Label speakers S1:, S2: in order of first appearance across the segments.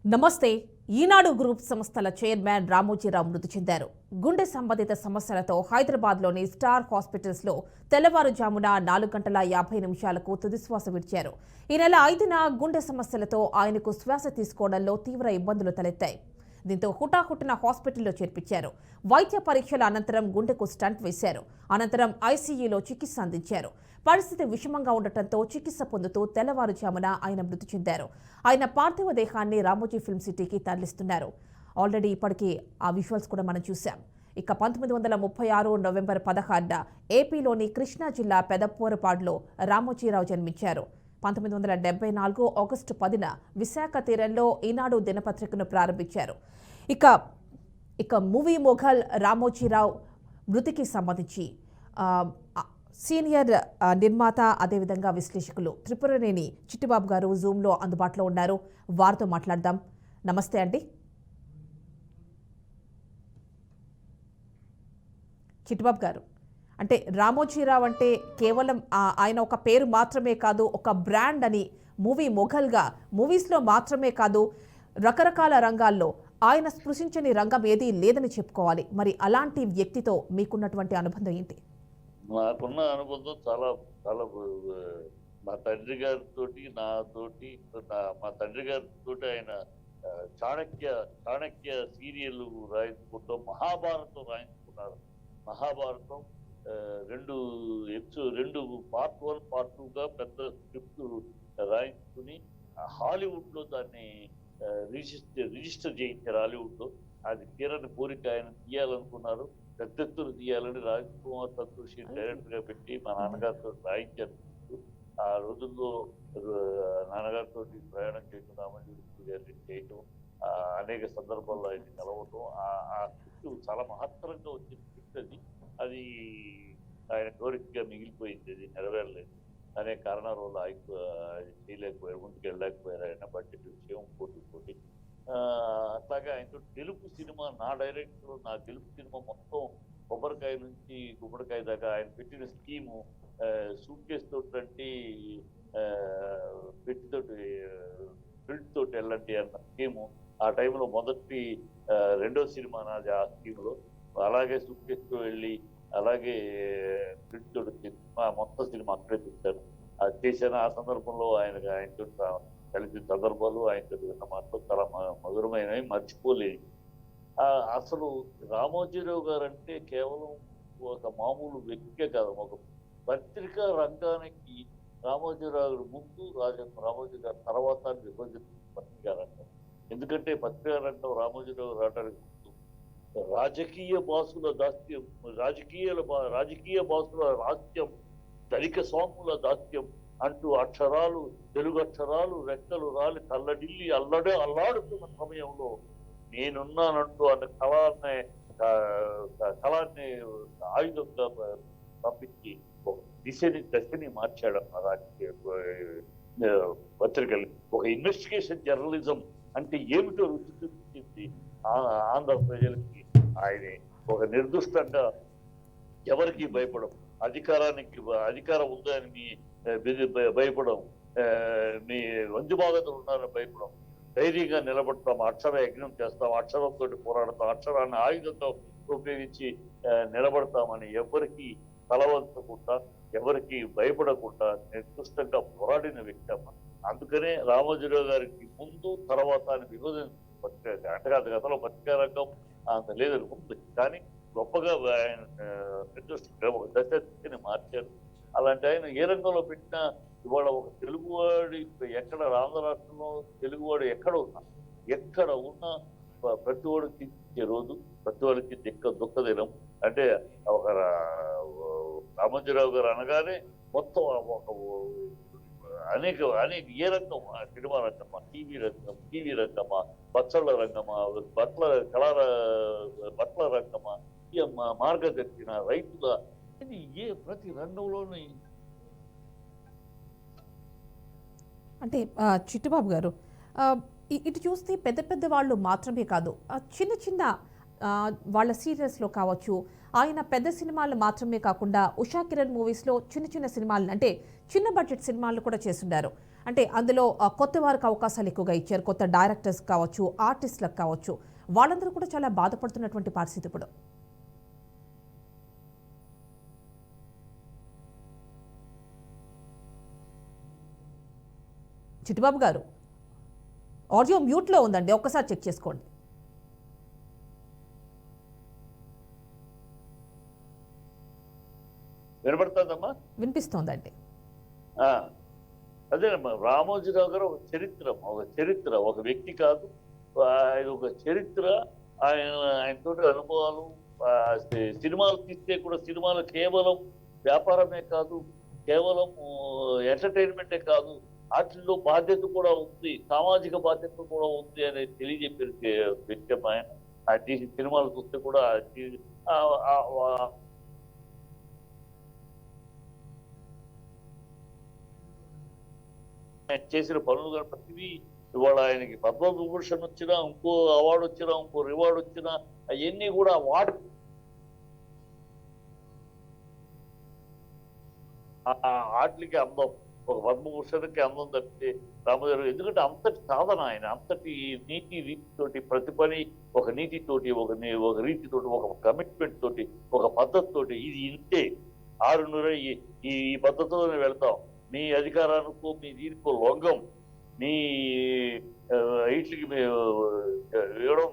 S1: నమస్తే. ఈనాడు గ్రూప్ సంస్థల చైర్మన్ రామోజీరావు మృతి చెందారు. గుండె సంబంధిత సమస్యలతో హైదరాబాద్లోని స్టార్ హాస్పిటల్స్లో తెల్లవారుజామున 4:50 తుదిశ్వాస విడిచారు. ఈ నెల 5న గుండె సమస్యలతో ఆయనకు శ్వాస తీసుకోవడంలో తీవ్ర ఇబ్బందులు తలెత్తాయి. దీంతో హుటాహుటిన హాస్పిటల్లో చేర్పించారు. వైద్య పరీక్షల అనంతరం గుండెకు స్టంట్ వేశారు. అనంతరం ఐసీయూలో చికిత్స అందించారు. పరిస్థితి విషమంగా ఉండటంతో చికిత్స పొందుతూ తెల్లవారుజామున ఆయన మృతి చెందారు. ఆయన పార్థివ దేహాన్ని రామోజీ ఫిల్మ్ సిటీకి తరలిస్తున్నారు. ఆల్రెడీ ఇప్పటికీ ఆ విజువల్స్ కూడా మనం చూసాం. ఇక 1936 నవంబర్ 16న ఏపీలోని కృష్ణా జిల్లా పెదపోరపాడులో రామోజీరావు జన్మించారు. 1974 ఆగస్టు 10న విశాఖ తీరంలో ఈనాడు దినపత్రికను ప్రారంభించారు. ఇక మూవీ మొఘల్ రామోజీరావు మృతికి సంబంధించి సీనియర్ నిర్మాత అదేవిధంగా విశ్లేషకులు త్రిపురనేని చిట్టిబాబు గారు జూమ్లో అందుబాటులో ఉన్నారు. వారితో మాట్లాడదాం. నమస్తే అండి. చిట్టిబాబు గారు, అంటే రామోజీరావు అంటే కేవలం ఆయన ఒక పేరు మాత్రమే కాదు, ఒక బ్రాండ్ అని, మూవీ మొఘల్గా మూవీస్లో మాత్రమే కాదు రకరకాల రంగాల్లో ఆయన స్పృశించని రంగం ఏదీ లేదని చెప్పుకోవాలి. మరి అలాంటి వ్యక్తితో మీకున్నటువంటి అనుబంధం ఏంటి?
S2: నాకున్న అనుబంధం చాలా చాలా మా తండ్రి గారితో నాతోటి మా తండ్రి గారితో ఆయన చాణక్య సీరియల్ రాయించుకుంటాం, మహాభారతం రాయించుకున్నారు. మహాభారతం రెండు పార్ట్ 1 పార్ట్ 2గా పెద్ద స్క్రిప్ట్ రాయించుకుని హాలీవుడ్ లో దాన్ని రిజిస్టర్ చేయించారు. హాలీవుడ్ లో అది తీరని కోరిక, ఆయన తీయాలనుకున్నారు. పెద్ద ఎత్తున తీయాలని రాజ్ కుమార్ సంతోషి డైరెక్టర్ గా పెట్టి మా నాన్నగారితో రాయించారు. ఆ రోజుల్లో నాన్నగారితో ప్రయాణం చేయడం, రామోజీ గారిని చేయటం, అనేక సందర్భాల్లో ఆయన కలవటం, ఆ స్క్రిప్ట్ చాలా మహత్తరంగా వచ్చిన స్క్రిప్ట్ అది ఆయన కోరికగా మిగిలిపోయింది. అది నెరవేరలేదు. అనేక కారణాల వల్ల అది చేయలేకపోయారు, ముందుకు వెళ్ళలేకపోయారు. ఆయన బడ్జెట్ విషయం పోటీ అట్లాగే ఆయనతో తెలుగు సినిమా, నా డైరెక్టర్ నా తెలుగు సినిమా మొత్తం కొబ్బరికాయ నుంచి గుమ్మడికాయ దాకా ఆయన పెట్టిన స్కీము సూట్ కేసు తోటి పెట్టితోటి ప్రింట్ తోటి వెళ్ళండి అన్న స్కీము ఆ టైంలో రెండో సినిమా నాది ఆ స్కీములో. అలాగే సూట్ కేసుతో వెళ్ళి అలాగే ప్రింట్ తోటి మొత్తం సినిమా అక్కడే చూశాను. అది చేశాను. ఆ సందర్భంలో ఆయనతో కలిసిన సందర్భాలు, ఆయనతో విన్న మాటలు చాలా మధురమైనవి, మర్చిపోలేదు. అసలు రామోజీరావు గారు అంటే కేవలం ఒక మామూలు వ్యక్తికే కాదు, ఒక పత్రికా రంగానికి రామోజీరావు గారు ముందు, రామోజీ గారి తర్వాత విభజించిన పత్రికా రంగం. ఎందుకంటే పత్రికా రంగం రామోజీరావు రావడానికి ముందు రాజకీయ బాసుల దాస్యం, రాజకీయ బాసుల రాస్యం, ధనిక స్వాముల దాస్యం అంటూ తెలుగు అక్షరాలు రెక్కలు రాలి తల్లడిల్లి అల్లాడుతున్న సమయంలో నేనున్నానంటూ అన్న కళాన్ని ఆయుధంగా పంపించి దశని మార్చాడు రాజకీయ పత్రికలు. ఒక ఇన్వెస్టిగేషన్ జర్నలిజం అంటే ఏమిటో రుచి చూపించింది ఆంధ్ర ప్రజలకి. ఆయన ఒక నిర్దుష్టంగా ఎవరికి భయపడం, అధికారం ఉందని భయపడం, మీ వంజుబాధలు ఉన్నారని భయపడం, ధైర్యంగా నిలబడతాం, అక్షర యజ్ఞం చేస్తాం, అక్షరంతో పోరాడతాం, అక్షరాన్ని ఆయుధంతో ఉపయోగించి నిలబడతామని ఎవరికి తలవంచకుండా, ఎవరికి భయపడకుండా నిర్దిష్టంగా పోరాడిన వ్యక్తి అమ్మ. అందుకనే రామోజీరావు గారికి ముందు తర్వాత అని విభజన అంటే గతంలో పత్రికా రంగం అంత లేదని ఉంది, కానీ గొప్పగా ఆయన ఒక దశని మార్చారు. అలాంటి ఆయన ఏ రంగంలో పెట్టినా ఇవాళ ఒక తెలుగువాడి ఎక్కడ ఆంధ్ర రాష్ట్రంలో తెలుగువాడు ఎక్కడ ఉన్నా ప్రతి వాడికి ఇచ్చే రోజు, ప్రతి వాడికి దుఃఖ దినం. అంటే ఒక రామోజీరావు గారు అనగానే మొత్తం ఒక అనేక ఏ రంగం, సినిమా రంగమా, టీవీ రంగమా, బట్టల రంగమా, బట్టల రంగమా, మార్గదర్శన, రైతుల, ప్రతి రంగంలోనూ.
S1: అంటే చిట్టిబాబు గారు, ఇటు చూస్తే పెద్ద వాళ్ళు మాత్రమే కాదు, చిన్న వాళ్ళ సీరియల్స్లో కావచ్చు, ఆయన పెద్ద సినిమాలు మాత్రమే కాకుండా ఉషా కిరణ్ మూవీస్లో చిన్న సినిమాలు, అంటే చిన్న బడ్జెట్ సినిమాలు కూడా చేస్తున్నారు. అంటే అందులో కొత్త వారికి అవకాశాలు ఎక్కువగా ఇచ్చారు, కొత్త డైరెక్టర్స్ కావచ్చు, ఆర్టిస్టులకు కావచ్చు, వాళ్ళందరూ కూడా చాలా బాధపడుతున్నటువంటి పరిస్థితి ఇప్పుడు. చిట్టిబాబు గారు, ఆడియో మ్యూట్లో ఉందండి, ఒక్కసారి చెక్ చేసుకోండి.
S2: వినపడుతుందమ్మా?
S1: వినిపిస్తోందండి.
S2: అదేనమ్మా, రామోజీరావు గారు ఒక చరిత్ర, ఒక వ్యక్తి కాదు, ఆయన ఒక చరిత్ర. ఆయనతో అనుభవాలు, సినిమాలు తీస్తే కూడా సినిమాలు కేవలం వ్యాపారమే కాదు, కేవలం ఎంటర్టైన్మెంటే కాదు, వాటిల్లో బాధ్యత కూడా ఉంది, సామాజిక బాధ్యత కూడా ఉంది అనేది తెలియజెప్పారు వ్యక్తి ఆయన. ఆయన తీసిన సినిమాలు చూస్తే కూడా ఆయన చేసిన పనులు కానీ ప్రతిదీ ఇవాళ ఆయనకి పద్మవిభూషణ్ వచ్చినా, ఇంకో అవార్డు వచ్చినా, ఇంకో రివార్డు వచ్చినా, అవన్నీ కూడా వాటికి అందం, ఒక పద్మభూషణ్కి అందం తప్పితే రామోజీరావు, ఎందుకంటే అంతటి సాధన ఆయన, అంతటి నీతి రీతితోటి, ప్రతి పని ఒక నీతితోటి, ఒక రీతితోటి, ఒక కమిట్మెంట్ తోటి, ఒక పద్ధతితోటి, ఇది ఇంతే 6 ఈ పద్ధతిలోనే వెళ్తాం, మీ అధికారానికో మీ దీనికో లొంగం, మీ వీటికి మేము ఇవ్వడం,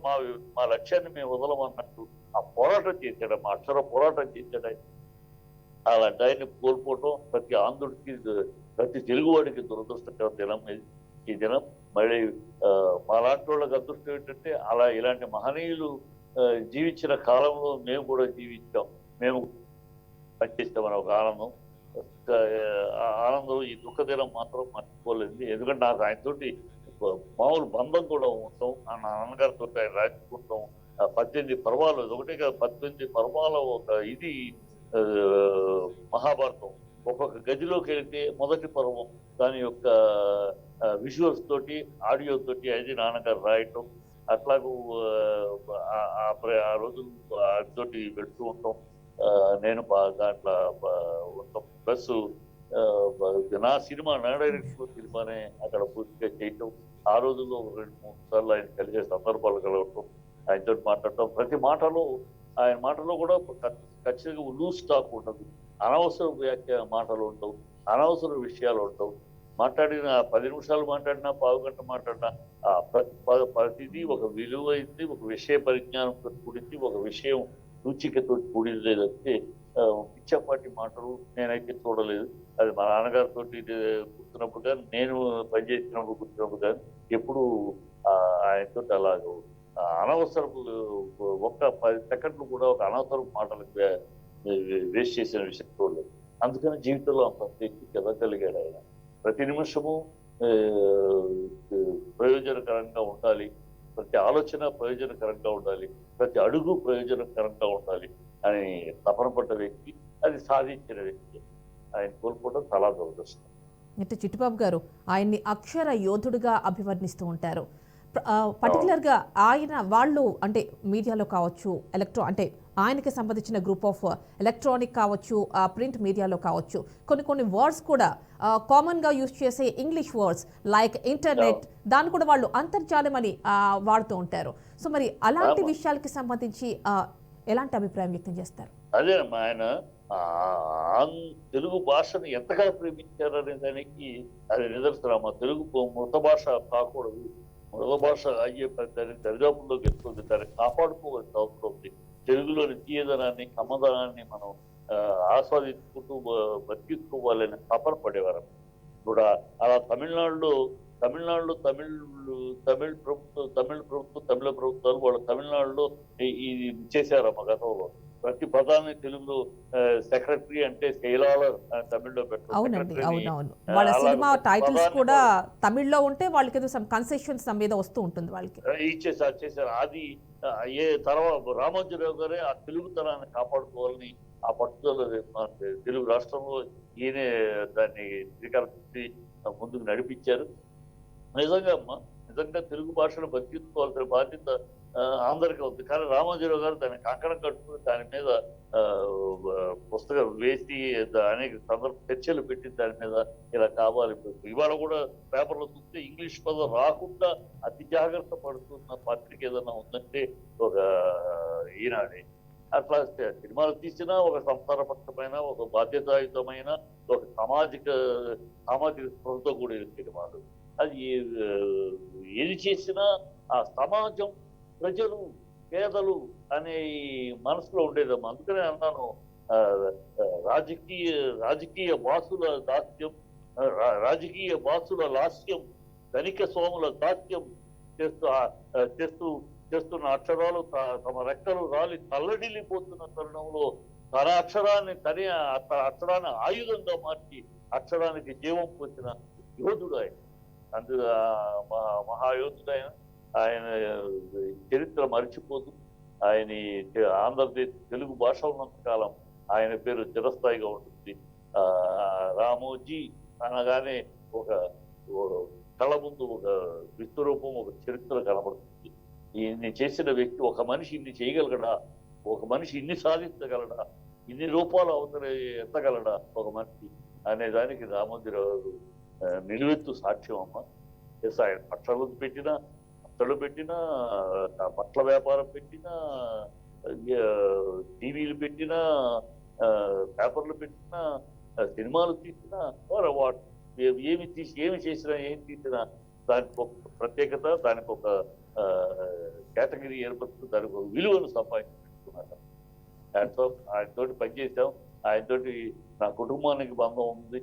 S2: మా లక్ష్యాన్ని మేము వదలమన్నట్టు ఆ పోరాటం చేశాడు, అక్షర పోరాటం చేశాడు ఆయన. అలాంటి ఆయన్ని కోల్పోవటం ప్రతి ఆంధ్రుడికి, ప్రతి తెలుగువాడికి దురదృష్టకర దినం ఈ దినం. మళ్ళీ మాలాంటి వాళ్ళకి అదృష్టం ఏంటంటే ఇలాంటి మహనీయులు జీవించిన కాలంలో మేము కూడా జీవించాం, మేము పనిచేస్తామని ఒక ఆనందం. ఆనందం ఈ దుఃఖ దినం మాత్రం మర్చిపోలేదు. ఎందుకంటే నాకు ఆయనతోటి మామూలు బంధం కూడా ఉంటాం, నా నాన్నగారితో ఆయన రాసుకుంటాం. 18 పర్వాలు, ఒకటే కాదు 18 పర్వాల ఒక ఇది మహాభారతం. ఒక్కొక్క గదిలోకి వెళితే మొదటి పర్వం దాని యొక్క విజువల్స్ తోటి, ఆడియో తోటి అది నాన్నగారు రాయటం. అట్లాగూ ఆ రోజులు తోటి వెళ్తూ ఉంటాం. నేను దాంట్లో ఉంటాం. ప్లస్ నా సినిమా, నా డైరెక్షన్ సినిమానే అక్కడ పూర్తిగా చేయటం. ఆ రోజుల్లో 2-3 సార్లు ఆయన కలిసే సందర్భాలు కలగటం, ఆయనతో మాట్లాడటం. ప్రతి మాటలో, ఆయన మాటలో కూడా ఖచ్చితంగా లూజ్ టాక్ ఉండదు, అనవసర మాటలు ఉండవు, అనవసర విషయాలు ఉండవు. మాట్లాడిన 10 నిమిషాలు మాట్లాడినా, పావు గంట మాట్లాడినా ప్రతిదీ ఒక విలువైంది, ఒక విషయ పరిజ్ఞానంతో కూడింది, ఒక విషయం సూచికతో కూడింది. తప్పితే పిచ్చపాటి మాటలు నేనైతే చూడలేదు. అది మా నాన్నగారితో కూర్చున్నప్పుడు కానీ, నేను పనిచేసినప్పుడు కూర్చున్నప్పుడు కానీ ఎప్పుడు ఆయనతో అలాగ అనవసరపు ఒక్క 10 సెకండ్లు కూడా ఒక అనవసరపు మాటలకు వేస్ట్ చేసిన విషయం చూడలేదు. అందుకని జీవితంలో అంత ఎక్కి ఎదగలిగాడు ఆయన. ప్రతి నిమిషము ప్రయోజనకరంగా ఉండాలి, ప్రతి ఆలోచన ప్రయోజనకరంగా ఉండాలి, ప్రతి అడుగు ప్రయోజనకరంగా ఉండాలి అని తపన పడ్డ వ్యక్తి, అది సాధించిన వ్యక్తి. ఆయన కోల్పోవడం చాలా దురదృష్టం.
S1: అంటే చిట్టిబాబు గారు ఆయన్ని అక్షర యోధుడిగా అభివర్ణిస్తూ ఉంటారు. పర్టికులర్గా వాళ్ళు అంటే మీడియాలో కావచ్చు, అంటే ఆయనకి సంబంధించిన గ్రూప్ ఆఫ్ ఎలక్ట్రానిక్ కావచ్చు, ప్రింట్ మీడియాలో కావచ్చు, కొన్ని వర్డ్స్ కూడా కామన్గా యూజ్ చేసే ఇంగ్లీష్ వర్డ్స్ లైక్ ఇంటర్నెట్, దాన్ని కూడా వాళ్ళు అంతర్జాలం అని వాడుతూ ఉంటారు. సో మరి అలాంటి విషయాలకి సంబంధించి ఎలాంటి అభిప్రాయం వ్యక్తం చేస్తారు?
S2: అదేనమ్మా, ఆయన తెలుగు భాషను ఎంతగా ప్రేమించారనే దానికి అది నిదర్శనం. తెలుగు మృత భాష కాకూడదు, మృత భాష అయ్యే దాన్ని దరిదాపుల్లోకి వెళ్తుంది, దాన్ని కాపాడుకోవాల్సిన అవసరం ఉంది. తెలుగులోని తీయదనాన్ని, కమ్మదనాన్ని మనం ఆస్వాదించుకుంటూ బతికించుకోవాలని తపన పడేవారు. ఇప్పుడు అలా తమిళ ప్రభుత్వాలు వాళ్ళు తమిళనాడులో ఇది చేశారమ్మ గతంలో. ప్రతి పదాన్ని తెలుగులో సెక్రటరీ అంటే శైలాళర్ తమిళ్లో పెట్టారు.
S1: అవునండి, అవునవును. వాళ్ళ సినిమా టైటిల్స్ కూడా తమిళ్లో ఉంటే వాళ్ళకి ఏదో సమ్ కన్సెషన్స్ మీద వస్తూ ఉంటుంది, వాళ్ళకి
S2: చేశారు. అది తర్వాత రామోజీరావు గారే ఆ తెలుగుతనాన్ని కాపాడుకోవాలని ఆ పట్టుదల తెలుగు రాష్ట్రంలో ఈయనే దాన్ని శ్రీకారం చుట్టి ముందుకు నడిపించారు. నిజంగా అమ్మా, నిజంగా తెలుగు భాషను బతికించుకోవాల్సిన బాధ్యత అందరికీ ఉంది. కానీ రామోజీరావు గారు దాన్ని కంకణం కట్టుకుని దాని మీద ఆ, పుస్తకం వేసి అనేక చర్చలు పెట్టి దాని మీద ఇలా కావాలి. ఇవాళ కూడా పేపర్లో చూస్తే ఇంగ్లీష్ పదం రాకుండా అతి జాగ్రత్త పడుతున్న పత్రిక ఏదైనా ఉందంటే ఒక ఈనాడే. అట్లా సినిమాలు తీసినా ఒక సంస్కారపక్షమైన, ఒక బాధ్యతాయుతమైన, ఒక సామాజిక స్పృహతో కూడిన సినిమాలు. అది ఏది చేసినా ఆ సమాజం, ప్రజలు, పేదలు అనే ఈ మనసులో ఉండేదమ్మా. అందుకనే అన్నాను, ఆ, రాజకీయ వాసుల దాస్యం, రాజకీయ వాసుల లాస్యం, ధనిక సోముల దాస్యం చేస్తూ చేస్తున్న అక్షరాలు తమ రెక్కలు రాలి తల్లడిల్లిపోతున్న తరుణంలో తన అక్షరాన్ని ఆయుధంగా మార్చి అక్షరానికి జీవం పోసిన యోధుడు ఆయన. మహాయోధుడు ఆయన చరిత్ర మరిచిపోతూ ఆయన ఆంధ్రప్రదేశ్ తెలుగు భాష ఉన్నంత కాలం ఆయన పేరు చిరస్థాయిగా ఉంటుంది. రామోజీ అనగానే ఒక కళ్ళ ముందు ఒక విశ్వరూపం, ఒక చరిత్ర కనబడుతుంది. ఇన్ని చేసిన వ్యక్తి, ఒక మనిషి ఇన్ని చేయగలగడా, ఒక మనిషి ఇన్ని సాధించగలడా, ఇన్ని రూపాలు ఎత్తగలడా ఒక మనిషి అనే దానికి రామోజీరావు నిలువెత్తు సాక్ష్యం అమ్మ. ఆయన పట్టలు పెట్టినా బట్టల వ్యాపారం పెట్టినా, టీవీలు పెట్టినా, పేపర్లు పెట్టినా, సినిమాలు తీసినా, ఏమి చేసినా, ఏం తీసినా దానికి ఒక ప్రత్యేకత, దానికి ఒక కేటగిరీ ఏర్పడుతూ దానికి ఒక విలువను సంపాదించుకున్నారు. ఆయనతోటి పనిచేసాం. ఆయనతోటి నా కుటుంబానికి బంధం ఉంది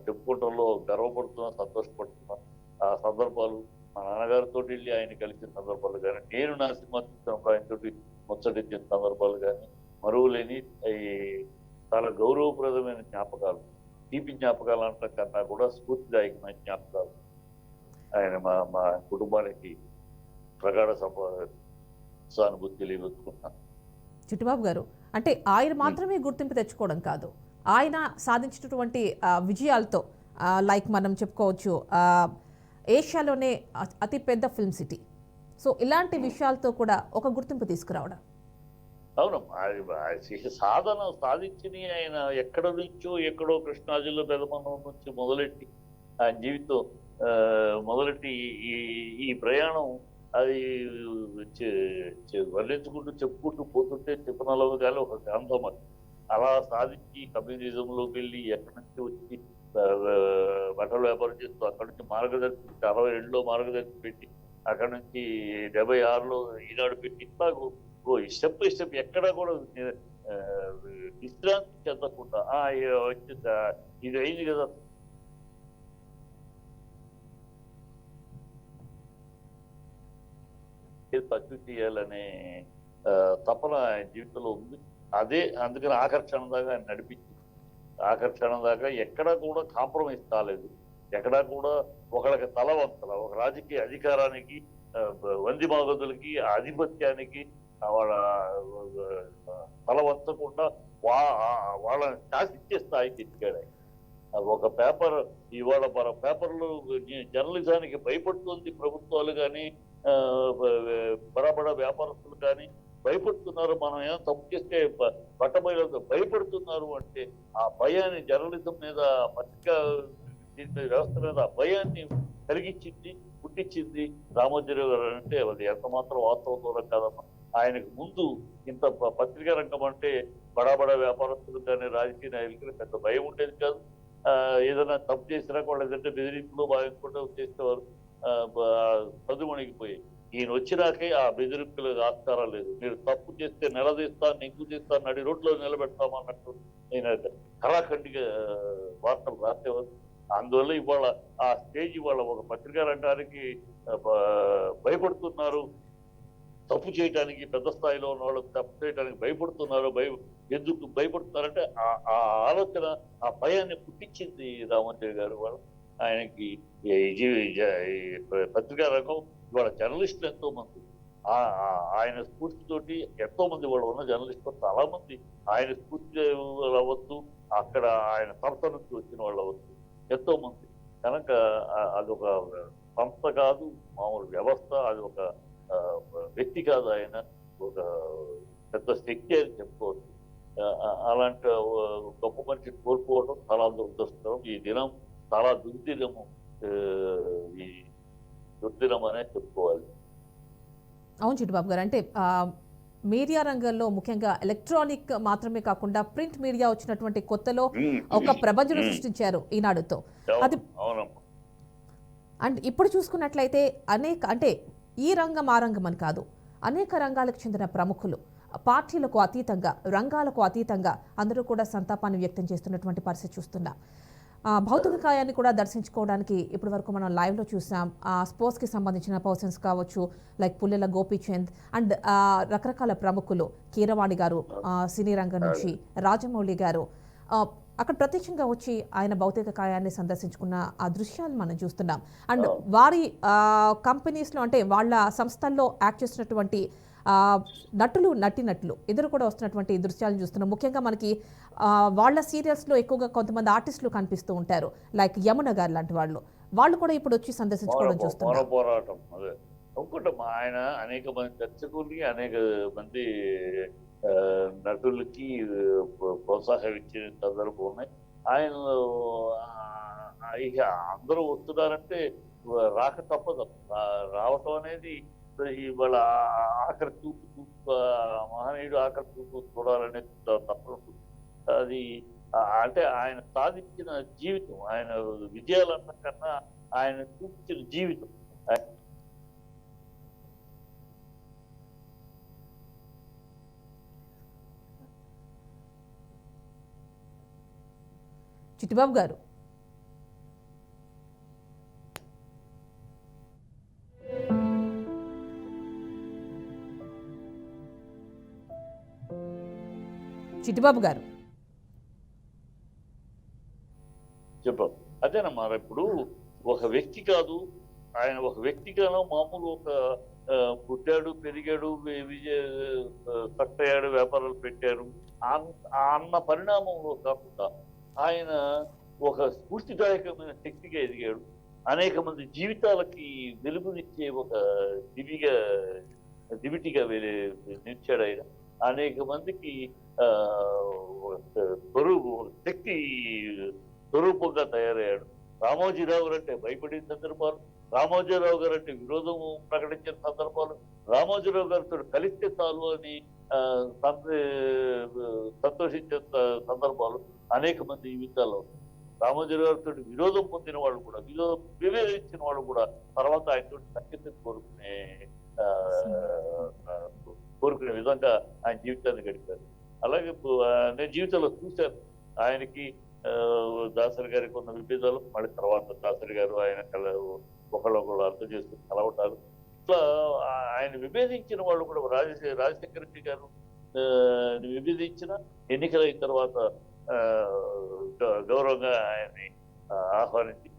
S2: చెప్పుకోవటంలో గర్వపడుతున్నా, సంతోషపడుతున్నా. ఆ సందర్భాలు మా నాన్నగారితో వెళ్ళి ఆయన కలిసిన సందర్భాలు కానీ, నేను నా సినిమా చూసినప్పుడు ఆయనతో ముచ్చటించిన సందర్భాలు కానీ మరువులేని చాలా గౌరవప్రదమైన జ్ఞాపకాలు, తీపి జ్ఞాపకాలు అంట కన్నా కూడా స్ఫూర్తిదాయకమైన జ్ఞాపకాలు. ఆయన మా కుటుంబానికి ప్రగాఢ సానుభూతి తెలియవచ్చుకున్నాను.
S1: చిట్టిబాబు గారు, అంటే ఆయన మాత్రమే గుర్తింపు తెచ్చుకోవడం కాదు, ఆయన సాధించినటువంటి విజయాలతో లైక్ మనం చెప్పుకోవచ్చు ఏషియాలోనే అతిపెద్ద ఫిల్మ్ సిటీ. సో ఇలాంటి విషయాలతో కూడా ఒక గుర్తింపు తీసుకురావడం.
S2: అవునమ్మా, సాధన సాధించి ఆయన ఎక్కడో కృష్ణా జిల్లా పెదమన్నం నుంచి మొదలెట్టి ఆయన జీవితం మొదలెట్టి ఈ ప్రయాణం అది వర్ణించుకుంటూ చెప్పుకుంటూ పోతుంటే చెప్పనలవు కానీ ఒక గ్రంథం అది. అలా సాధించి కమ్యూనిజంలోకి వెళ్ళి ఎక్కడి నుంచి వచ్చి బట్టల వ్యాపారం చేస్తూ అక్కడి నుంచి మార్గదర్శి 62లో మార్గదర్శి పెట్టి అక్కడి నుంచి 76లో ఈనాడు పెట్టి ఇట్లాగూ స్టెప్ స్టెప్ ఎక్కడా కూడా విశ్రాంతి చెందకుండా వచ్చిందా ఇది అయింది కదా సక్సెస్ చేయాలనే తపన ఆయన జీవితంలో ఉంది. అందుకని ఆకర్షణ దాకా ఆయన నడిపించింది. ఆకర్షణ దాకా ఎక్కడా కూడా కాంప్రమైజ్ కాలేదు. ఎక్కడా కూడా ఒకళ్ళకి తలవంతల, ఒక రాజకీయ అధికారానికి, వందిమాగదులకి, ఆధిపత్యానికి వాళ్ళ తలవంచకుండా వాళ్ళని శాసించే స్థాయికి ఎదిగాడు. ఒక పేపర్ ఇవాళ మన పేపర్లు జర్నలిజానికి భయపడుతుంది ప్రభుత్వాలు కానీ, బడా వ్యాపారస్తులు కానీ భయపడుతున్నారు. మనం ఏమో తప్పు చేస్తే బట్టబయలు భయపడుతున్నారు అంటే ఆ భయాన్ని జర్నలిజం మీద, పత్రికా వ్యవస్థ మీద ఆ భయాన్ని కలిగించింది, పుట్టించింది రామోజీరావు గారు. అంటే అది ఎంత మాత్రం వాస్తవం దూరం కాదమ్మా. ఆయనకు ముందు ఇంత పత్రికా రంగం అంటే బడా వ్యాపారస్తులు కానీ, రాజకీయ నాయకులు పెద్ద భయం ఉండేది కాదు. ఏదైనా తప్పు చేసినా వాళ్ళు ఏదంటే బెదిరింపులు బాగా చేసేవారు, చదువుమణిగిపోయి. ఈయన వచ్చినాకే ఆ బెదిరింపులకు ఆస్కారం లేదు. మీరు తప్పు చేస్తే నిలదీస్తాను, నెగ్గు చేస్తాను, నడి రోడ్లో నిలబెడతామన్నట్టు ఆయన కళాఖండిగా వార్తలు రాసేవారు. అందువల్ల ఇవాళ ఆ స్టేజ్ ఇవాళ ఒక పత్రికా రంగానికి భయపడుతున్నారు. తప్పు చేయడానికి, పెద్ద స్థాయిలో ఉన్న వాళ్ళు తప్పు చేయడానికి భయపడుతున్నారు. ఎందుకు భయపడుతున్నారంటే ఆ ఆలోచన, ఆ భయాన్ని పుట్టించింది రామోజీ గారు. వాళ్ళు ఆయనకి పత్రికా రంగం ఇవాళ జర్నలిస్టులు ఎంతో మంది, ఆయన స్ఫూర్తితోటి ఎంతో మంది వాళ్ళు ఉన్న జర్నలిస్టులు చాలా మంది ఆయన స్ఫూర్తి అవ్వచ్చు, అక్కడ ఆయన సంస్థ నుంచి వచ్చిన వాళ్ళు అవ్వచ్చు, ఎంతో మంది. కనుక అదొక సంస్థ కాదు, మామూలు వ్యవస్థ, అది ఒక ఆ, వ్యక్తి కాదు, ఆయన ఒక పెద్ద శక్తి అని చెప్పుకోవచ్చు. అలాంటి గొప్ప మనిషిని కోల్పోవడం చాలా దురదృష్టం. ఈ దినం చాలా దుర్దినము. ఆ, ఈ దుర్దినం అనే చెప్పుకోవాలి.
S1: అవును చిట్టిబాబు గారు, అంటే మీడియా రంగంలో ముఖ్యంగా ఎలక్ట్రానిక్ మాత్రమే కాకుండా ప్రింట్ మీడియా వచ్చినటువంటి కొత్తలో ఒక ప్రపంచం సృష్టించారు ఈనాడుతో. అది
S2: అవునమ్మా.
S1: అండ్ ఇప్పుడు చూసుకున్నట్లయితే అంటే ఈ రంగం ఆ రంగం అని కాదు, అనేక రంగాలకు చెందిన ప్రముఖులు పార్టీలకు అతీతంగా, రంగాలకు అతీతంగా అందరూ కూడా సంతాపాన్ని వ్యక్తం చేస్తున్నటువంటి పరిస్థితి చూస్తున్నాం. భౌతిక కాయాన్ని కూడా దర్శించుకోవడానికి ఇప్పటి వరకు మనం లైవ్లో చూసాం. స్పోర్ట్స్కి సంబంధించిన పర్సన్స్ కావచ్చు, లైక్ పుల్లెల గోపీచంద్ అండ్ రకరకాల ప్రముఖులు, కీరవాణి గారు సినీ రంగం నుంచి, రాజమౌళి గారు అక్కడ ప్రత్యక్షంగా వచ్చి ఆయన భౌతిక కాయాన్ని సందర్శించుకున్న ఆ దృశ్యాలు మనం చూస్తున్నాం. అండ్ వారి కంపెనీస్లో, అంటే వాళ్ళ సంస్థల్లో యాక్ట్ చేస్తున్నటువంటి నటులు ఇద్దరు కూడా వస్తున్నటువంటి దృశ్యాలను చూస్తున్నాం. ముఖ్యంగా మనకి వాళ్ళ సీరియల్స్లో ఎక్కువగా కొంతమంది ఆర్టిస్టులు కనిపిస్తూ ఉంటారు, లైక్ యమున గారు లాంటి వాళ్ళు కూడా ఇప్పుడు వచ్చి సందర్శించుకోవడం చూస్తున్నారు.
S2: పోరాటం అదే ఒకటి. ఆయన అనేక మంది దర్శకులకి, అనేక మంది నటులకి ప్రోత్సాహం ఇచ్చిన సందర్భం ఉన్నాయి. ఆయన ఇక అందరూ వస్తున్నారంటే రాక తప్పదు. రావటం అనేది ఇవాళ ఆఖరి చూపు మహనీయుడు ఆఖరి చూపు చూడాలనే తప్పదు. అది అంటే ఆయన సాధించిన జీవితం, ఆయన విజయాలన్న కన్నా ఆయన చూపించిన జీవితం.
S1: చిట్టిబాబు గారు,
S2: చెప్పారు అదేనమ్మా. ఇప్పుడు ఒక వ్యక్తి కాదు, ఆయన ఒక వ్యక్తిగానో మామూలు ఒక పుట్టాడు, పెరిగాడు, సక్సెస్ అయ్యాడు, వ్యాపారాలు పెట్టారు అన్న పరిణామంలో కాకుండా ఆయన ఒక స్ఫూర్తిదాయకమైన శక్తిగా ఎదిగాడు. అనేక మంది జీవితాలకి వెలుగునిచ్చే ఒక దివిటిగా నిలిచాడు ఆయన. అనేక మందికి శక్తి స్వరూపంగా తయారయ్యాడు. రామోజీరావు గారు అంటే భయపడిన సందర్భాలు, రామోజీరావు గారు అంటే విరోధం ప్రకటించిన సందర్భాలు, రామోజీరావు గారితో కలిస్తే చాలు అని సంతోషించే సందర్భాలు అనేక మంది జీవితాల్లో. రామోజీరావు గారితో విరోధం పొందిన వాళ్ళు కూడా, వివేచించిన వాళ్ళు కూడా తర్వాత ఆయనతో సఖ్యతను కోరుకునే విధంగా ఆయన జీవితాన్ని గడిపారు. అలాగే నేను జీవితంలో చూశాను ఆయనకి దాసరి గారికి ఉన్న విభేదాలు, మళ్ళీ తర్వాత దాసరి గారు ఆయన ఒకళ్ళొకళ్ళు అర్థం చేసుకుని కలవటాలు, ఇట్లా ఆయన విభేదించిన వాళ్ళు కూడా రాజశేఖర రెడ్డి గారు విభేదించిన ఎన్నికలైన తర్వాత గౌరవంగా ఆయన్ని ఆహ్వానించి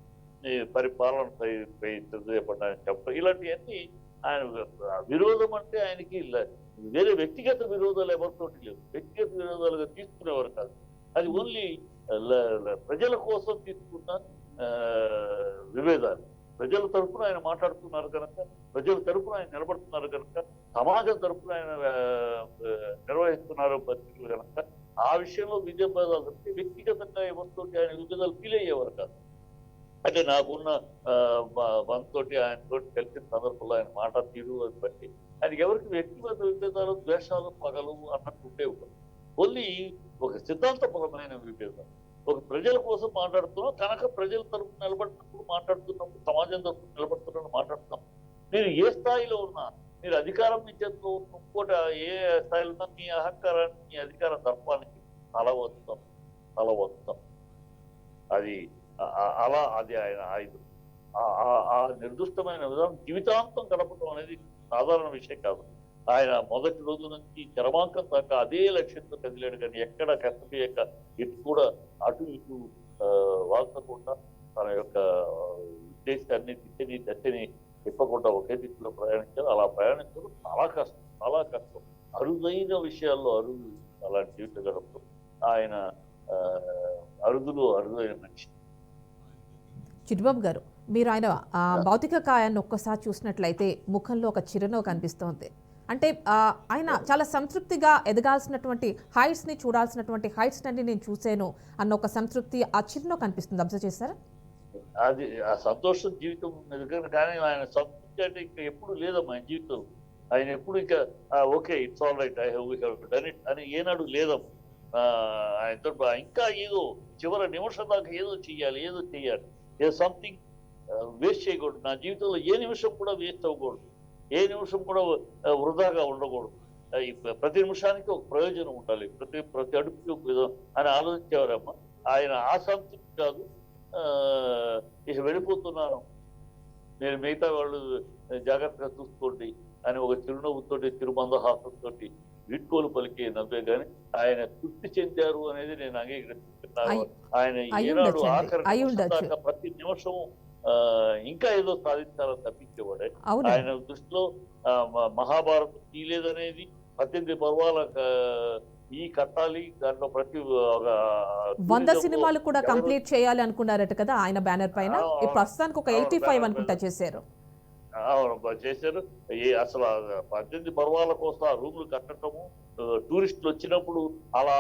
S2: పరిపాలనపై తెలియజేయబడ్డాయని చెప్పడం, ఇలాంటివన్నీ ఆయన విరోధం అంటే ఆయనకి వేరే వ్యక్తిగత విరోధాలు ఎవరితోటి లేవు, వ్యక్తిగత విరోధాలుగా తీసుకునేవారు కాదు. అది ఓన్లీ ప్రజల కోసం తీసుకున్న విభేదాలు. ప్రజల తరఫున ఆయన మాట్లాడుతున్నారు కనుక, ప్రజల తరఫున ఆయన నిలబడుతున్నారు కనుక, సమాజం తరఫున ఆయన నిర్వహిస్తున్నారు పరిస్థితులు కనుక ఆ విషయంలో విభేదాలు అంటే వ్యక్తిగతంగా ఎవరితో ఆయన విభేదాలు ఫీల్ అయ్యేవారు కాదు. అంటే నాకున్న మనతోటి ఆయనతో కలిసిన సందర్భంలో ఆయన మాట తీరు అని బట్టి ఆయనకి ఎవరికి వ్యక్తిగత విభేదాలు, ద్వేషాలు, పగలు అన్నట్టు ఉండేవి. ఓన్లీ ఒక సిద్ధాంతపరమైన విభేదం. ఒక ప్రజల కోసం మాట్లాడుతున్నాం కనుక, ప్రజల తరఫున నిలబడుతున్నప్పుడు మాట్లాడుతున్నప్పుడు, సమాజం తరఫున నిలబడుతున్నప్పుడు మాట్లాడుతున్నాం. మీరు ఏ స్థాయిలో ఉన్నా, మీరు అధికారం చేస్తూ ఇంకోటి ఏ స్థాయిలో ఉన్నా మీ అహంకారాన్ని, మీ అధికార దర్పానికి అలవస్తాం. అది అది ఆయన ఆయుధం. ఆ నిర్దిష్టమైన విధానం జీవితాంతం గడపడం అనేది సాధారణ విషయం కాదు. ఆయన మొదటి రోజు నుంచి చరమాంకం దాకా అదే లక్ష్యంతో కదిలాడు, కానీ ఎక్కడ కష్టపోయాక ఎటు కూడా అటు ఇటు వాల్చకుండా తన యొక్క ఉద్దేశాన్ని, దశని తిప్పకుండా ఒకే దిశలో ప్రయాణించారు. అలా ప్రయాణించడం చాలా కష్టం. అరుదైన విషయాల్లో అలాంటి జీవిత గడపడం ఆయన అరుదైన మనిషి.
S1: చిట్టిబాబు గారు, మీరు ఆయన భౌతిక కాయాన్ని ఒక్కసారి చూసినట్లయితే ముఖంలో ఒక చిరునవ్వు కనిపిస్తోంది. అంటే ఆయన చాలా సంతృప్తిగా ఎదగాల్సినటువంటి హైట్స్ని చూడాల్సినటువంటి హైట్స్ అన్ని నేను చూశాను అన్న ఒక సంతృప్తి ఆ చిరునవ్వు కనిపిస్తుంది. అబ్జర్వ్ చేశారా?
S2: అది ఆ సంతోషం జీవితం ఎందుకంటే కానీ ఆయన సంతృప్తి అంటే ఇంకా ఎప్పుడు లేదమ్మా ఆయన జీవితం. ఆయన ఎప్పుడు ఇంకా okay it's all right I have done it అని ఏనాడు లేదమ్మా. ఆయనతో ఇంకా ఏదో చివరి నిమిషం దాకా ఏదో చెయ్యాలి ఏదో సంథింగ్ వేస్ట్ చేయకూడదు. నా జీవితంలో ఏ నిమిషం కూడా వేస్ట్ అవ్వకూడదు, ఏ నిమిషం కూడా వృధాగా ఉండకూడదు. ప్రతి నిమిషానికి ఒక ప్రయోజనం ఉండాలి, ప్రతి అడుగుకి ఒక విధం అని ఆలోచించేవారమ్మా. ఆయన ఆ సంతృప్తి కాదు, ఇక వెళ్ళిపోతున్నాను నేను, మిగతా వాళ్ళు జాగ్రత్తగా చూసుకోండి అని ఒక చిరునవ్వుతో తిరుమందహాసంతో వీడ్కోలు పలికే నవ్వే కానీ ఆయన తృప్తి చెందారు అనేది నేను అంగీకరిస్తున్నాను. ఆయన ఏనాడు ఆఖరి ప్రతి నిమిషం ఇంకా ఏదో సాధించాలని తప్పించేవాడే. ఆయన దృష్టిలో మహాభారతం తీయలేదనేది 18 పర్వాల ఈ కట్టాలి, దాంట్లో ప్రతి
S1: 100 సినిమాలు కూడా కంప్లీట్ చేయాలి అనుకున్నారట కదా ఆయన బ్యానర్ పైన. ప్రస్తుతానికి ఒక 85 అనుకుంటా చేశారు.
S2: చేశారు. అసలు 18 పర్వాల కోసం ఆ రూమ్లు కట్టడము, టూరిస్టులు వచ్చినప్పుడు అలా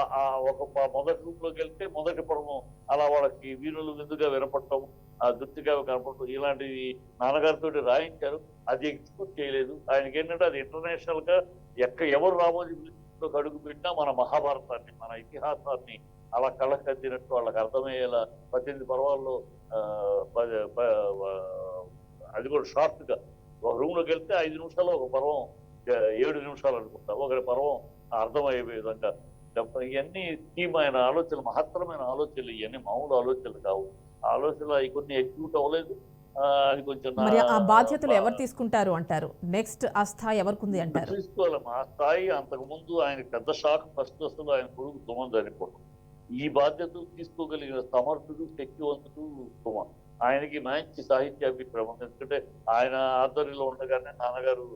S2: ఒక మొదటి రూమ్ లోకి వెళ్తే మొదటి పర్వం అలా వాళ్ళకి వీణులు విందుగా వినపడటం, ఆ దృష్టిగా కనపడటం, ఇలాంటివి నాన్నగారితో రాయించారు. అది ఎగ్జిక్యూట్ చేయలేదు. ఆయనకి ఏంటంటే అది ఇంటర్నేషనల్ గా ఎవరు రామోజీ అడుగు పెట్టినా మన మహాభారతాన్ని, మన ఇతిహాసాన్ని అలా కళ్ళకద్దినట్టు వాళ్ళకి అర్థమయ్యేలా 18 పర్వాల్లో అది కూడా షార్ట్ గా ఒక రూమ్ లోకి వెళ్తే 5 నిమిషాలు, ఒక పర్వం 7 నిమిషాలు అనుకుంటా, ఒకరి పర్వం అర్థమయ్యే విధంగా. ఇవన్నీ తీమైన ఆలోచనలు, మహత్తరమైన ఆలోచనలు, ఇవన్నీ మామూలు ఆలోచనలు కావు. ఆలోచనలు అవి కొన్ని ఎగ్జిక్యూట్ అవ్వలేదు. అది కొంచెం
S1: ఆ బాధ్యతలు ఎవరు తీసుకుంటారు అంటారు? నెక్స్ట్ ఆ స్థాయి ఎవరికి ఉంది అంటారు?
S2: తీసుకోవాలి. ఆ స్థాయి అంతకు ముందు ఆయన పెద్ద షాక్ ఫస్ట్ అసలు ఆయన కొడుకు సుమన్ చనిపోవడం. ఈ బాధ్యతలు తీసుకోగలిగిన సమర్థుడు, శక్తివంతుడు సుమన్. ఆయనకి మంచి సాహిత్యాభిప్రాయం ఉంది. ఎందుకంటే ఆయన ఆధ్వర్యంలో ఉండగానే నాన్నగారు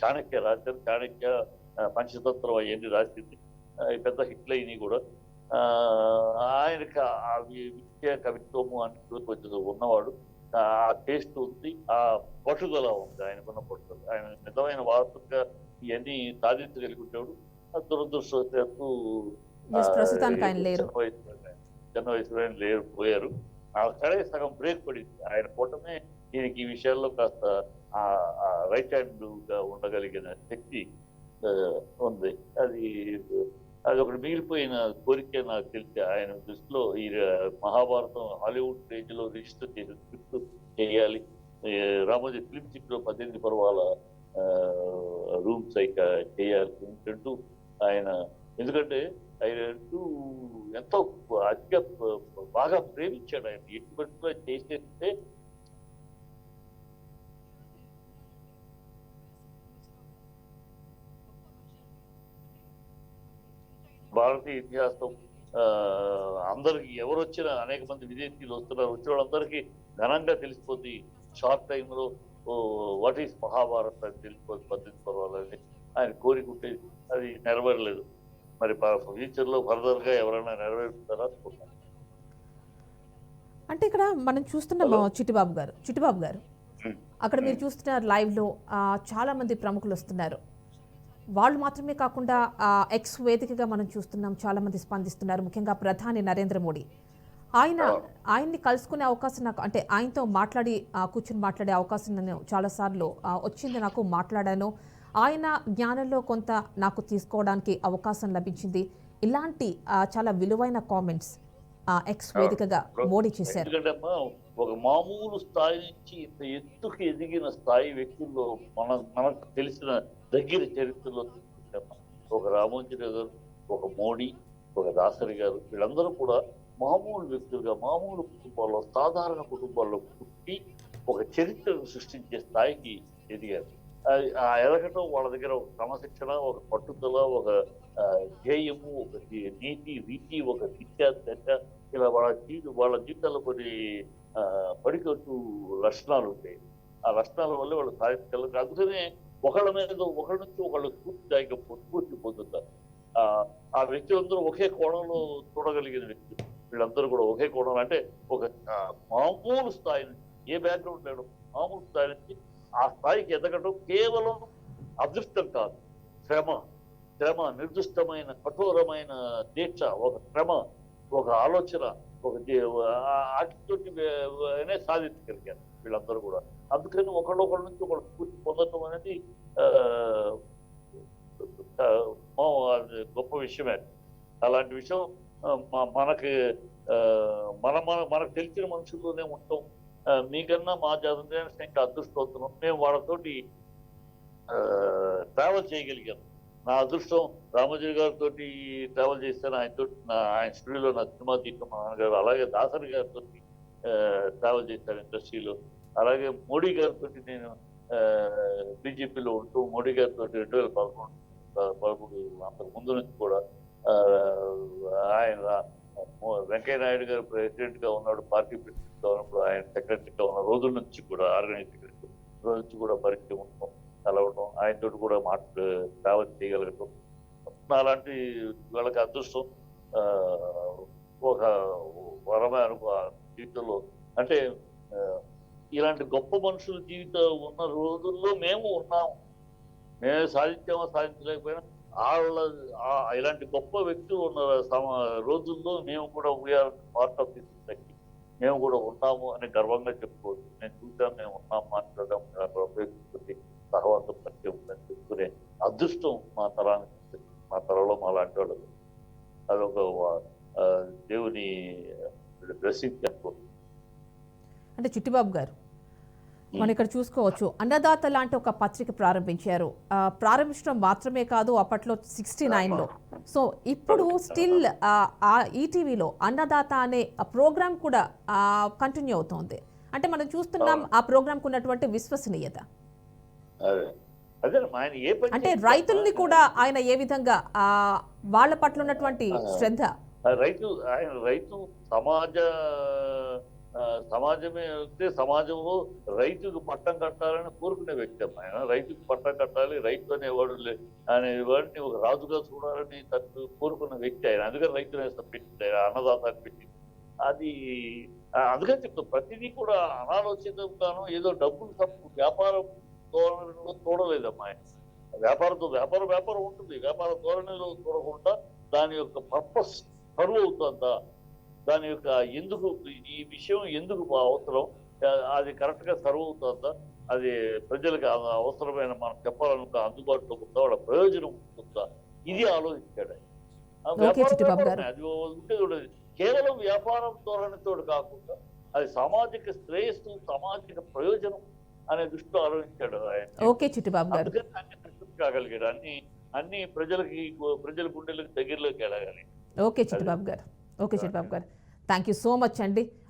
S2: చాణక్య రాశారు. చాణక్య పంచతంత్రం అవన్నీ రాసింది, పెద్ద హిట్లు అయినాయి కూడా. ఆయనకి ఆ విద్య కవిత్వము అని కొంచెం ఉన్నవాడు. ఆ టేస్ట్ ఉంది, ఆ పట్టుదల ఉంది, ఆయనకున్న పట్టుదల. ఆయన నిజమైన వారసుగా ఇవన్నీ సాధించగలిగి ఉంటాడు. దురదృష్టవశాత్తు
S1: ప్రస్తుతానికి ఆయన లేరు,
S2: చిన్న వయసులో ఆయన లేరు, పోయారు. అక్కడే సగం బ్రేక్ పడింది. ఆయన పోవటమే ఈయనకి ఈ విషయాల్లో కాస్త రైట్ హ్యాండ్ గా ఉండగలిగిన శక్తి ఉంది. అది ఒకటి మిగిలిపోయిన కోరిక నాకు తెలిసి. ఆయన దృష్టిలో ఈ మహాభారతం హాలీవుడ్ రేంజ్ లో రిజిస్టర్ చేసిన స్క్రిప్ట్ చేయాలి. రామోజీ ఫిలిం సిటీలో 18 పర్వాల రూమ్స్ చేయాలి ఏంటంటూ ఆయన. ఎందుకంటే ఆయన ఎంతో అతిగా బాగా ప్రేమించాడు. ఆయన ఎటువంటి చేసేస్తే భారతీయ ఇతిహాసం అందరికి ఎవరు వచ్చినా, అనేక మంది విదేశీయులు వస్తున్నారు, వచ్చిన వాళ్ళందరికీ ఘనంగా తెలిసిపోతుంది. షార్ట్ టైంలో వాట్ ఈస్ మహాభారత్ అని తెలిసిపోతుంది 18 పర్వాలని ఆయన కోరిక ఉండేది. అది నెరవేరలేదు. మరి ఫ్యూచర్ లో ఫర్దర్ గా ఎవరైనా నెరవేరుస్తారా?
S1: అంటే ఇక్కడ మనం చూస్తున్నాం చిట్టిబాబు గారు అక్కడ మీరు చూస్తున్నారు లైవ్ లో చాలా మంది ప్రముఖులు వస్తున్నారు. వాళ్ళు మాత్రమే కాకుండా ఎక్స్ వేదికగా మనం చూస్తున్నాం చాలా మంది స్పందిస్తున్నారు. ముఖ్యంగా ప్రధాని నరేంద్ర మోడీ ఆయన్ని కలుసుకునే అవకాశం నాకు, అంటే ఆయనతో కూర్చుని మాట్లాడే అవకాశం నేను చాలాసార్లు వచ్చింది, నాకు మాట్లాడాను. ఆయన జ్ఞానంలో కొంత నాకు తీసుకోవడానికి అవకాశం లభించింది. ఇలాంటి చాలా విలువైన కామెంట్స్ ఎక్స్ వేదికగా మోడీ చేశారు.
S2: ఒక మామూలు స్థాయి నుంచి ఇంత ఎత్తుకు ఎదిగిన స్థాయి వ్యక్తుల్లో మనకు తెలిసిన దగ్గర చరిత్రలో ఒక రామోజీ గారు, ఒక మోడీ, ఒక దాసరి గారు, వీళ్ళందరూ కూడా మామూలు వ్యక్తులుగా మామూలు కుటుంబాల్లో, సాధారణ కుటుంబాల్లో పుట్టి ఒక చరిత్రను సృష్టించే స్థాయికి ఎదిగారు. ఆ ఎదగటం వాళ్ళ దగ్గర ఒక క్రమశిక్షణ, ఒక పట్టుదల, ఒక ధ్యేయము, ఒక నీతి రీతి, ఒక విద్యా దశ, ఇలా వాళ్ళ జీవితాల్లో కొన్ని పడికట్టు లక్షణాలు ఉంటాయి. ఆ లక్షణాల వల్ల వాళ్ళు సాధించగలరు. అందుకనే ఒకళ్ళ నుంచి ఒకళ్ళు స్ఫూర్తి పొందుతారు. ఆ వ్యక్తులందరూ ఒకే కోణంలో చూడగలిగిన వ్యక్తులు. వీళ్ళందరూ కూడా ఒకే కోణంలో, అంటే ఒక మామూలు స్థాయి నుంచి ఏ బ్యాక్గ్రౌండ్ లేడు, మామూలు స్థాయి నుంచి ఆ స్థాయికి ఎదగడం కేవలం అదృష్టం కాదు, శ్రమ, నిర్దిష్టమైన కఠోరమైన దీక్ష, ఒక శ్రమ, ఒక ఆలోచన, ఒక వాటితోటి సాధించగలిగారు వీళ్ళందరూ కూడా. అందుకని ఒకళ్ళొకళ్ళ నుంచి ఒకళ్ళు స్ఫూర్తి పొందడం అనేది అది గొప్ప విషయమే. అలాంటి విషయం మనకి మనకు తెలిసిన మనుషుల్లోనే ఉంటాం. మీకన్నా మా జనరేషన్ ఇంకా అదృష్టవంతులం, మేము వాళ్ళతోటి ట్రావెల్ చేయగలిగాం. నా అదృష్టం రామోజీ గారితో ట్రావెల్ చేశాను, ఆయనతో ఆయన స్టూడియోలో నా సినిమా తీసిన మా నాన్నగారు, అలాగే దాసరి గారితో ట్రావెల్ చేశాను ఇండస్ట్రీలో. అలాగే మోడీ గారితో నేను బీజేపీలో ఉంటూ మోడీ గారితో 2011 అంతకు ముందు నుంచి కూడా ఆయన వెంకయ్య నాయుడు గారు ప్రెసిడెంట్ గా ఉన్నాడు, పార్టీ ప్రెసిడెంట్ గా ఉన్నప్పుడు ఆయన సెక్రటరీగా ఉన్న రోజుల నుంచి కూడా ఆర్గనైజ్ రోజు నుంచి కూడా పరిచయం ఉండటం, కలవటం, ఆయనతో కూడా ట్రావెల్ చేయగలగటం, అలాంటి వాళ్ళకి అదృష్టం ఒక వరమే అనుకో జీవితంలో. అంటే ఇలాంటి గొప్ప మనుషుల జీవితం ఉన్న రోజుల్లో మేము ఉన్నాము. మేము సాధించామో సాధించలేకపోయినా ఇలాంటి గొప్ప వ్యక్తులు ఉన్న రోజుల్లో మేము కూడా we are part of this society, మేము కూడా ఉన్నాము అని గర్వంగా చెప్పుకోవచ్చు. నేను చూసాను, మేము ఉన్నాము, మాట్లాడడం, ఉపయోగించుకుని సహవాసం పరిచయం ఉందని చెప్పుకునే అదృష్టం మా తరంలో మా లాంటి వాళ్ళు. అదొక దేవుని బ్లెస్సింగ్ చెప్పుకోవచ్చు.
S1: అంటే చిట్టిబాబు గారు, మనం ఇక్కడ చూసుకోవచ్చు, అన్నదాత లాంటి ఒక పత్రిక ప్రారంభించారు. ప్రారంభించడం మాత్రమే కాదు, అప్పట్లో 69లో. సో ఇప్పుడు స్టిల్ ఈటీవీలో అన్నదాత అనే ప్రోగ్రామ్ కూడా కంటిన్యూ అవుతోంది. అంటే మనం చూస్తున్నాం ఆ ప్రోగ్రామ్కి ఉన్నటువంటి విశ్వసనీయత. అంటే రైతుల్ని కూడా ఆయన ఏ విధంగా వాళ్ళ పట్ల ఉన్నటువంటి శ్రద్ధ.
S2: రైతు సమాజమే వస్తే సమాజంలో రైతుకు పట్టం కట్టాలని కోరుకునే వ్యక్తి ఆయన. రైతుకు పట్టం కట్టాలి, రైతు అనేవాడు అనేవాడిని ఒక రాజుగా చూడాలని కోరుకున్న వ్యక్తి ఆయన. అందుకని రైతునే పెట్టింది ఆయన, అన్నదాత పెట్టింది. అది అందుకని చెప్తాం, ప్రతిదీ కూడా అనాలోచితంగానో ఏదో డబ్బులు వ్యాపారం ధోరణిలో చూడలేదమ్మా ఆయన. వ్యాపారం ఉంటుంది, వ్యాపార ధోరణిలో చూడకుండా దాని యొక్క పర్పస్ సర్వ్ అవుతుందా, దాని యొక్క ఎందుకు ఈ విషయం ఎందుకు అవసరం, అది కరెక్ట్ గా సర్వ్ అవుతుందా, అది ప్రజలకు అవసరమైన మనం చెప్పాలనుక అందుబాటులో ఉందా, వాళ్ళ ప్రయోజనం ఉంటుందా, ఇది ఆలోచించాడు ఆయన. అది ఉంటే కేవలం వ్యాపారం ధోరణితో కాకుండా అది సామాజిక శ్రేయస్సు, సామాజిక ప్రయోజనం అనే దృష్టిలో ఆలోచించాడు ఆయన. అందుకని కాగలిగాడు. అన్ని ప్రజల గుండెలకు దగ్గరలోకి వెళ్ళగాలి.
S1: ఓకే చిట్టిబాబు గారు, థ్యాంక్ యూ సో మచ్ అండి.